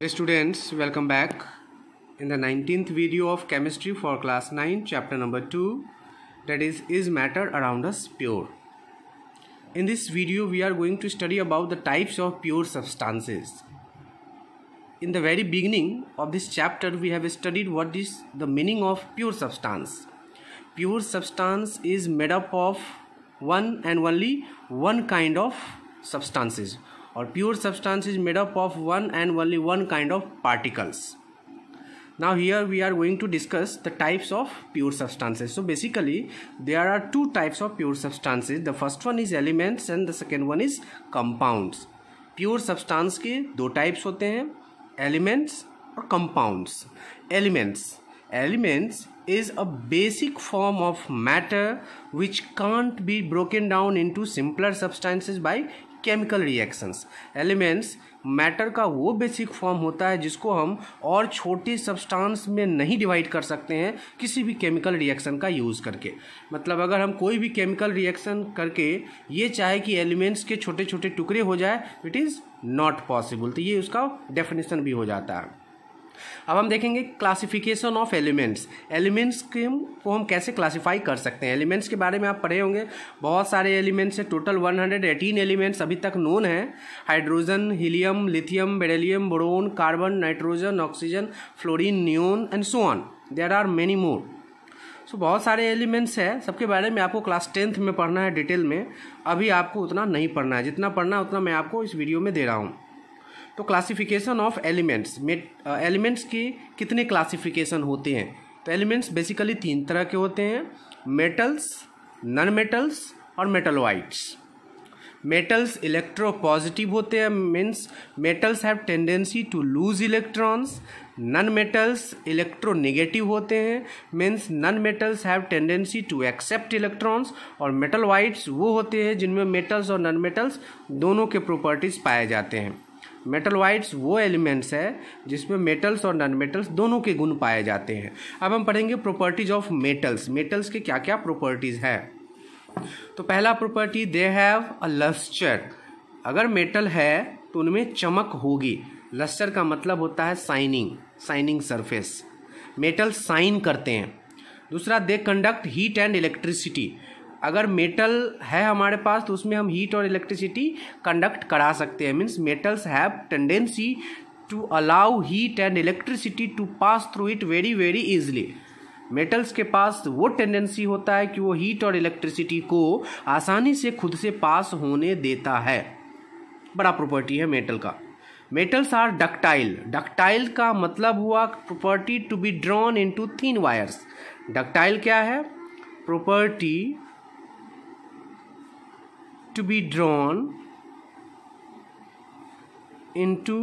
Hey students, welcome back in the 19th video of chemistry for class 9 chapter number 2, that is matter around us pure. In this video we are going to study about the types of pure substances. In the very beginning of this chapter we have studied what is the meaning of pure substance. Pure substance is made up of one and only one kind of substances, or pure substance is made up of one and only one kind of particles. Now here we are going to discuss the types of pure substances. So basically there are two types of pure substances. The first one is elements and the second one is compounds. Pure substance के दो types होते हैं, elements और compounds. Elements is a basic form of matter which can't be broken down into simpler substances by chemical reactions. Elements matter का वो basic form होता है जिसको हम और छोटे सब्सटेंस में नहीं डिवाइड कर सकते हैं किसी भी केमिकल रिएक्शन का यूज़ करके. मतलब अगर हम कोई भी केमिकल रिएक्शन करके ये चाहे कि एलिमेंट्स के छोटे छोटे टुकड़े हो जाए, इट इज़ नॉट पॉसिबल. तो ये उसका डेफिनेशन भी हो जाता है. अब हम देखेंगे क्लासिफिकेशन ऑफ एलिमेंट्स. एलिमेंट्स को हम कैसे क्लासिफाई कर सकते हैं. एलिमेंट्स के बारे में आप पढ़े होंगे, बहुत सारे एलिमेंट्स हैं. टोटल 118 एलिमेंट्स अभी तक नोन हैं. Hydrogen, helium, lithium, beryllium, boron, carbon, nitrogen, oxygen, fluorine, neon and so on. There are many more. सो बहुत सारे एलिमेंट्स हैं. सबके बारे में आपको क्लास 10th में पढ़ना है डिटेल में. अभी आपको उतना नहीं पढ़ना है. जितना पढ़ना है उतना मैं आपको इस वीडियो में दे रहा हूँ. तो क्लासिफिकेशन ऑफ एलिमेंट्स में एलिमेंट्स की कितने क्लासिफिकेशन होते हैं. तो एलिमेंट्स बेसिकली तीन तरह के होते हैं, मेटल्स, नॉन मेटल्स और मेटलॉइड्स. मेटल्स इलेक्ट्रोपॉजिटिव होते हैं, means metals have tendency to lose electrons. Non metals electronegative होते हैं, means non metals have tendency to accept electrons. और मेटलॉइड्स वो होते हैं जिनमें मेटल्स और नॉन मेटल्स दोनों के प्रॉपर्टीज पाए जाते हैं. मेटलॉइड्स वो एलिमेंट्स है जिसमें मेटल्स और नॉन मेटल्स दोनों के गुण पाए जाते हैं. अब हम पढ़ेंगे प्रॉपर्टीज ऑफ मेटल्स. मेटल्स के क्या क्या प्रॉपर्टीज है. तो पहला property, they have a lustre. अगर मेटल है तो उनमें चमक होगी. लस्टर का मतलब होता है साइनिंग सरफेस. मेटल साइन करते हैं. दूसरा, they conduct heat and electricity. अगर मेटल है हमारे पास तो उसमें हम हीट और इलेक्ट्रिसिटी कंडक्ट करा सकते हैं. Means metals have tendency to allow heat and electricity to pass through it very very easily. Metals के पास वो टेंडेंसी होता है कि वो हीट और इलेक्ट्रिसिटी को आसानी से खुद से पास होने देता है. बड़ा प्रॉपर्टी है मेटल का. Metals are ductile. डक्टाइल का मतलब हुआ property to be drawn into thin wires. Ductile क्या है? Property to be drawn into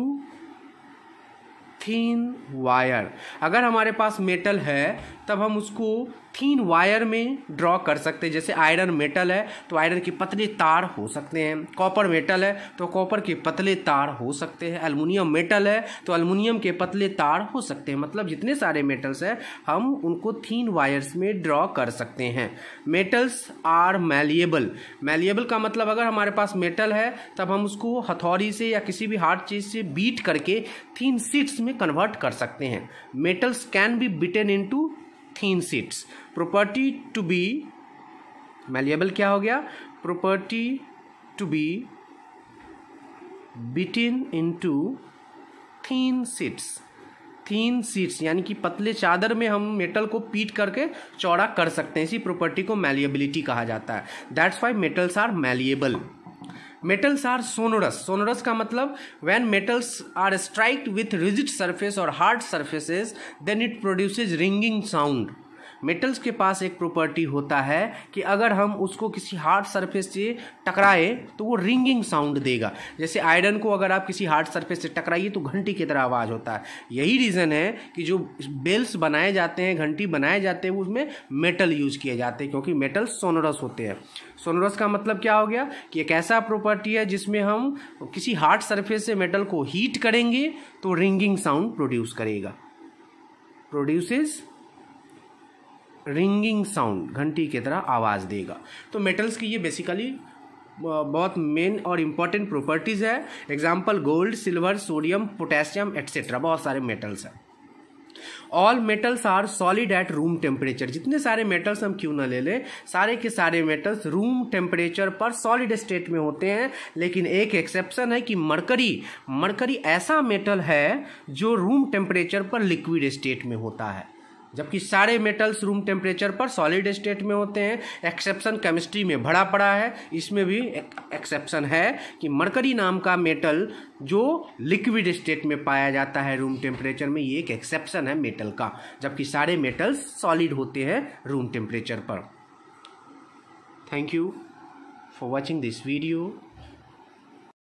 thin wire. अगर हमारे पास मेटल है तब हम उसको थीन वायर में ड्रॉ कर सकते हैं. जैसे आयरन मेटल है तो आयरन के पतले तार हो सकते हैं. कॉपर मेटल है तो कॉपर के पतले तार हो सकते हैं. एल्युमिनियम मेटल है तो एल्युमिनियम के पतले तार हो सकते हैं. मतलब जितने सारे मेटल्स हैं हम उनको थीन वायर्स में ड्रॉ कर सकते हैं. Metals are malleable. मैलिएबल का मतलब अगर हमारे पास मेटल है तब हम उसको हथौड़ी से या किसी भी हार्ड चीज से बीट करके थीन शीट्स में कन्वर्ट कर सकते हैं. Metals can be bitten into thin sheets. Property to be malleable क्या हो गया? Property to be beaten into thin sheets. thin sheets यानी कि पतले चादर में हम मेटल को पीट करके चौड़ा कर सकते हैं. इसी प्रॉपर्टी को malleability कहा जाता है. That's why metals are malleable. Metals are sonorous. Sonorous का मतलब when metals are struck with rigid surface or hard surfaces, then it produces ringing sound. Metals के पास एक प्रॉपर्टी होता है कि अगर हम उसको किसी हार्ड सरफेस से टकराए तो वो रिंगिंग साउंड देगा. जैसे आयरन को अगर आप किसी हार्ड सरफेस से टकराइए तो घंटी की तरह आवाज़ होता है. यही रीज़न है कि जो बेल्स बनाए जाते हैं, घंटी बनाए जाते हैं, उसमें मेटल यूज किए जाते हैं क्योंकि मेटल सोनोरस होते हैं. सोनोरस का मतलब क्या हो गया कि एक ऐसा प्रॉपर्टी है जिसमें हम किसी हार्ड सरफेस से मेटल को हीट करेंगे तो रिंगिंग साउंड प्रोड्यूस करेगा. प्रोड्यूसेस रिंगिंग साउंड, घंटी की तरह आवाज़ देगा. तो मेटल्स की ये बेसिकली बहुत मेन और इम्पॉर्टेंट प्रॉपर्टीज़ है। Example gold, silver, sodium, potassium etcetera, बहुत सारे मेटल्स हैं। All metals are solid at room temperature. जितने सारे मेटल्स हम क्यों ना ले लें, सारे के सारे मेटल्स रूम टेम्परेचर पर सॉलिड स्टेट में होते हैं। लेकिन एक एक्सेप्शन है कि मरकरी ऐसा मेटल है जो रूम टेम्परेचर पर लिक्विड स्टेट में होता है, जबकि सारे मेटल्स रूम टेम्परेचर पर सॉलिड स्टेट में होते हैं। एक्सेप्शन केमिस्ट्री में भरा पड़ा है, इसमें भी एक्सेप्शन है कि मरकरी नाम का मेटल जो लिक्विड स्टेट में पाया जाता है रूम टेम्परेचर में, ये एक एक्सेप्शन है मेटल का, जबकि सारे मेटल्स सॉलिड होते हैं रूम टेम्परेचर पर। Thank you for watching this video.